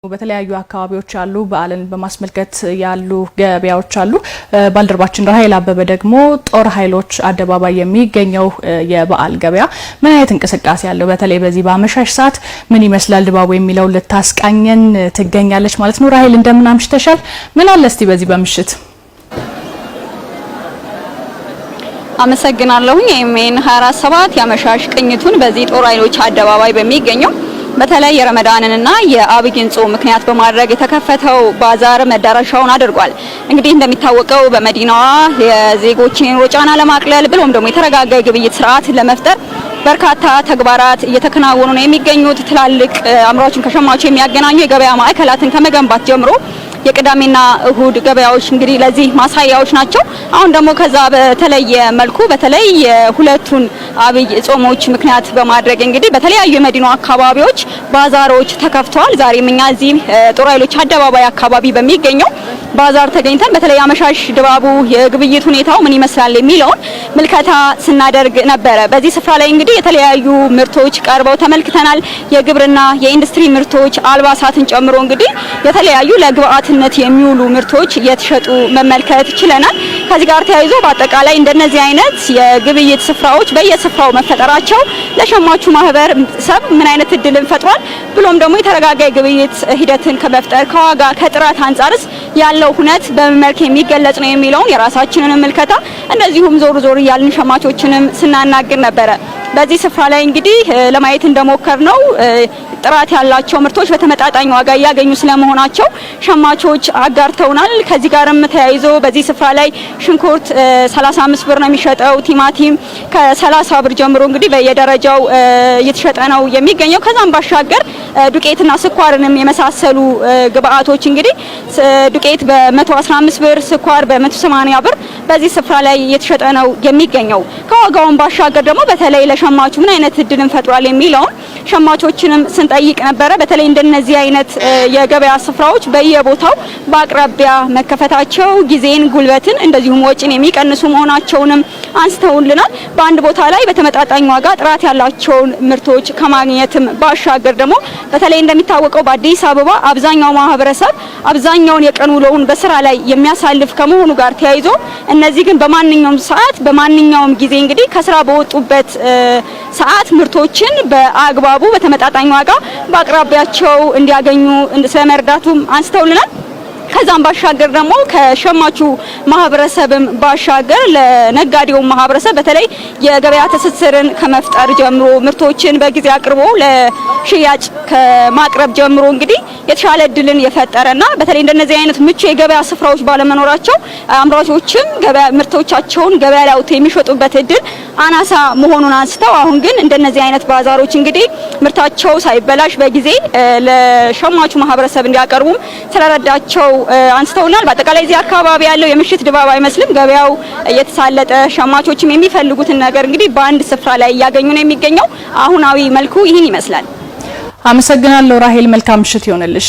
በተለያዩ አካባቢዎች አሉ በዓልን በማስመልከት ያሉ ገበያዎች አሉ። ባልደረባችን ራሄል አበበ ደግሞ ጦር ኃይሎች አደባባይ የሚገኘው የበዓል ገበያ ምን አይነት እንቅስቃሴ ያለው በተለይ በዚህ በአመሻሽ ሰዓት ምን ይመስላል ድባቡ የሚለው ልታስቃኘን ትገኛለች ማለት ነው። ራሄል እንደምን አምሽተሻል? ምን አለ እስቲ በዚህ በምሽት? አመሰግናለሁኝ። ኤምኤን 24/7 ያመሻሽ ቅኝቱን በዚህ ጦር ኃይሎች አደባባይ በሚገኘው በተለይ የረመዳንንና የአብይን ጾም ምክንያት በማድረግ የተከፈተው ባዛር መዳረሻውን አድርጓል። እንግዲህ እንደሚታወቀው በመዲናዋ የዜጎችን ኑሮ ጫና ለማቅለል ብሎም ደግሞ የተረጋጋ የግብይት ስርዓት ለመፍጠር በርካታ ተግባራት እየተከናወኑ ነው የሚገኙት። ትላልቅ አምራቾችን ከሸማቾች የሚያገናኙ የገበያ ማዕከላትን ከመገንባት ጀምሮ የቅዳሜና እሁድ ገበያዎች እንግዲህ ለዚህ ማሳያዎች ናቸው። አሁን ደግሞ ከዛ በተለየ መልኩ በተለይ የሁለቱን አብይ ጾሞች ምክንያት በማድረግ እንግዲህ በተለያዩ የመዲናው አካባቢዎች ባዛሮች ተከፍተዋል። ዛሬም እኛ እዚህ ጦር ኃይሎች አደባባይ አካባቢ በሚገኘው ባዛር ተገኝተን በተለይ አመሻሽ ድባቡ የግብይት ሁኔታው ምን ይመስላል የሚለውን ምልከታ ስናደርግ ነበረ። በዚህ ስፍራ ላይ እንግዲህ የተለያዩ ምርቶች ቀርበው ተመልክተናል። የግብርና የኢንዱስትሪ ምርቶች አልባሳትን ጨምሮ እንግዲህ የተለያዩ ለግብአትነት የሚውሉ ምርቶች እየተሸጡ መመልከት ችለናል። ከዚህ ጋር ተያይዞ በአጠቃላይ እንደነዚህ አይነት የግብይት ስፍራዎች በየስፍራው መፈጠራቸው ለሸማቹ ማህበረሰብ ምን አይነት እድልን ፈጥሯል ብሎም ደግሞ የተረጋጋ የግብይት ሂደትን ከመፍጠር ከዋጋ ከጥራት አንጻርስ ያለው ሁነት በመልክ የሚገለጽ ነው የሚለውን የራሳችንን ምልከታ እንደዚሁም ዞር ዞር ያልን ሸማቾችንም ስናናግር ነበረ። በዚህ ስፍራ ላይ እንግዲህ ለማየት እንደሞከር ነው ጥራት ያላቸው ምርቶች በተመጣጣኝ ዋጋ ያገኙ ስለመሆናቸው ሸማቾች አጋርተውናል። ከዚህ ጋርም ተያይዞ በዚህ ስፍራ ላይ ሽንኩርት 35 ብር ነው የሚሸጠው። ቲማቲም ከ30 ብር ጀምሮ እንግዲህ በየደረጃው እየተሸጠ ነው የሚገኘው። ከዛም ባሻገር ዱቄትና ስኳርንም የመሳሰሉ ግብአቶች እንግዲህ ዱቄት በ115 ብር፣ ስኳር በ180 ብር በዚህ ስፍራ ላይ እየተሸጠ ነው የሚገኘው። ከዋጋውን ባሻገር ደግሞ በተለይ ለሸማቹ ምን አይነት እድልን ፈጥሯል የሚለውን ሸማቾችንም ስንጠይቅ ነበረ። በተለይ እንደነዚህ አይነት የገበያ ስፍራዎች በየቦታው በአቅራቢያ መከፈታቸው ጊዜን፣ ጉልበትን እንደዚሁም ወጪን የሚቀንሱ መሆናቸውንም አንስተውልናል። በአንድ ቦታ ላይ በተመጣጣኝ ዋጋ ጥራት ያላቸውን ምርቶች ከማግኘትም ባሻገር ደግሞ በተለይ እንደሚታወቀው በአዲስ አበባ አብዛኛው ማህበረሰብ አብዛኛውን የቀን ውሎውን በስራ ላይ የሚያሳልፍ ከመሆኑ ጋር ተያይዞ እነዚህ ግን በማንኛውም ሰዓት በማንኛውም ጊዜ እንግዲህ ከስራ በወጡበት ሰዓት ምርቶችን በአግባቡ በተመጣጣኝ ዋጋ በአቅራቢያቸው እንዲያገኙ ስለመርዳቱም አንስተውልናል። ከዛም ባሻገር ደግሞ ከሸማቹ ማህበረሰብም ባሻገር ለነጋዴው ማህበረሰብ በተለይ የገበያ ትስስርን ከመፍጠር ጀምሮ ምርቶችን በጊዜ አቅርቦ ለሽያጭ ከማቅረብ ጀምሮ እንግዲህ የተሻለ እድልን የፈጠረና በተለይ እንደነዚህ አይነት ምቹ የገበያ ስፍራዎች ባለመኖራቸው አምራቾችም ገበያ ምርቶቻቸውን ገበያ ላይ አውጥተው የሚሸጡበት እድል አናሳ መሆኑን አንስተው አሁን ግን እንደነዚህ አይነት ባዛሮች እንግዲህ ምርታቸው ሳይበላሽ በጊዜ ለሸማቹ ማህበረሰብ እንዲያቀርቡም ስለረዳቸው አንስተውናል። በአጠቃላይ እዚህ አካባቢ ያለው የምሽት ድባብ አይመስልም። ገበያው እየተሳለጠ ሸማቾችም የሚፈልጉትን ነገር እንግዲህ በአንድ ስፍራ ላይ እያገኙ ነው የሚገኘው። አሁናዊ መልኩ ይህን ይመስላል። አመሰግናለሁ ራሄል። መልካም ምሽት ይሆንልሽ።